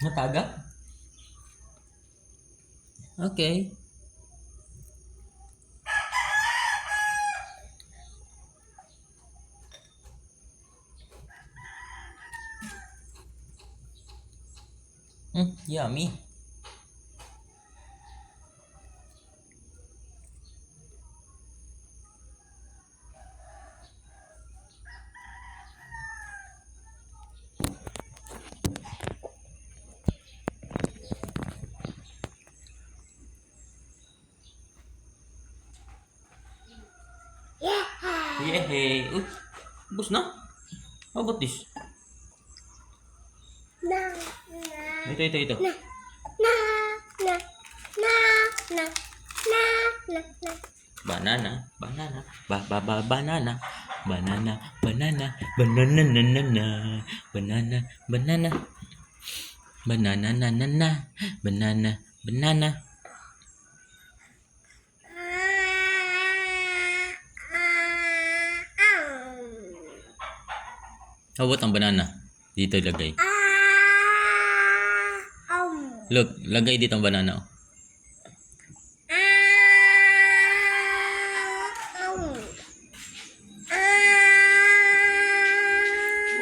Natagak? Okay. Yummy. Yehey. Uy, bus na. How about this? Ito. Banana. Banana. Banana. Banana. Banana. Banana. Banana. Banana. Banana. How about ang banana? Dito ilagay. Look, lagay dito ang banana.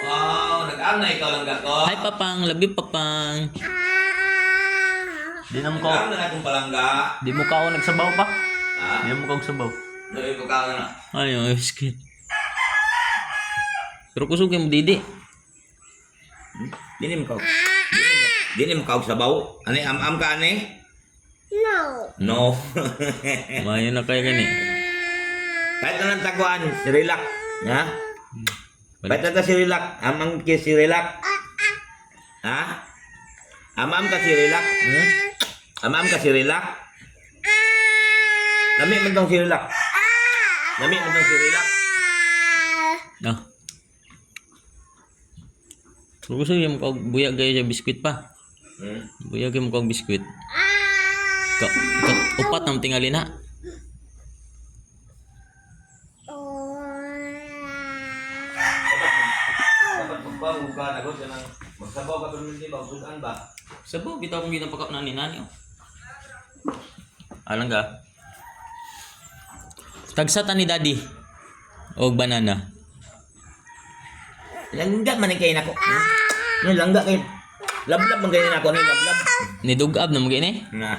Wow, nag-aam na ikaw lang gako. Hi Papang, love you Papang. Di na mo Nag-aam ka. na akong palangga. Di mo ka ako nagsabaw pa. Ha? Di mo ka nagsabaw. Dali ko ka na. Ay, biscuit. Pero kusugin mo didi. Dili mo ka. Dili mo ka og sabaw. Ani am ka ani? No. Mayo na kayo gani. Kahit na lang taguan, si Relax. Ha? Kahit na si Relax. Amang ki si Relax. Ha? Amam ka si Relax. Amam ka si Relax. Lami man tong si Relax. Lami man tong si Relax. No. Pero kusugin mo ka buya gayo sa biskuit pa. Buya gayo mo ka biskuit. Upat ng tingali na. Dapat magbago ka, nagod ka ng magsabaw ka pero hindi ba? Sudan ba? Sabaw, bitaw kong ginapakap na ni nani. Alang ka. Tagsata ni daddy. Og banana. Langga man kay nako. Ni langga kay. Lablab man kay nako ni lablab. Ni dugab na mo gini. Na.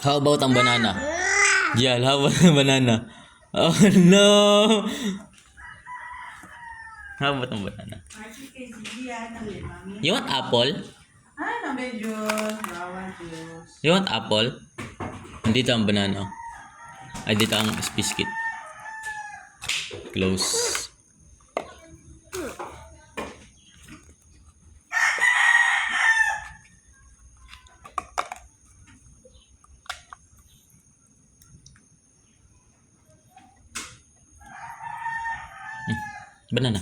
How about ang banana? Jal, how about ang banana? Oh no! How about ang banana? You want apple? You want apple? Dito ang banana. Ay, dito ang biscuit. Close. Banana.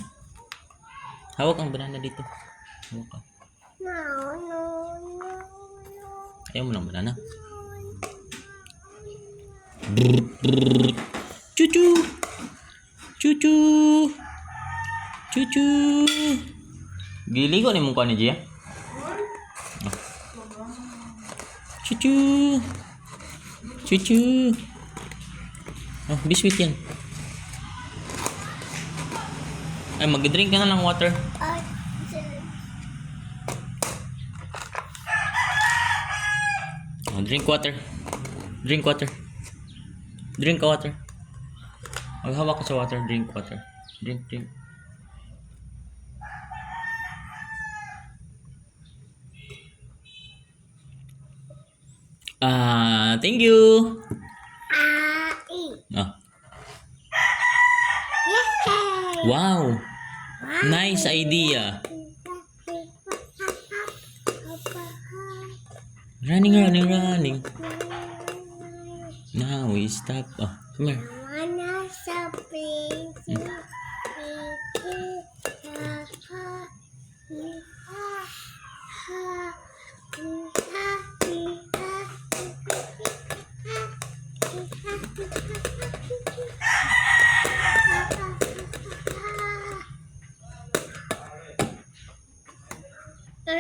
Hawak ang banana dito. Hawak ka. Ayaw mo ng banana. Cucu. Cucu. Cucu. Gili ko ni mukha ni Gia. Cucu. Cucu. Oh, biscuit yan. Ay, mag-drink ka na ng water. Oh, drink water. Drink water. Drink water. Maghawak ka sa water. Drink water. Drink. Thank you. Wow. Nice idea. Running. Now we stop. Oh, come here.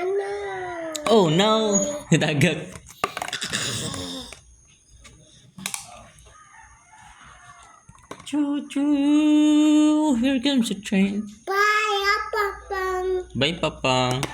Oh no! Dagag. Choo choo! Here comes the train. Bye, Papang.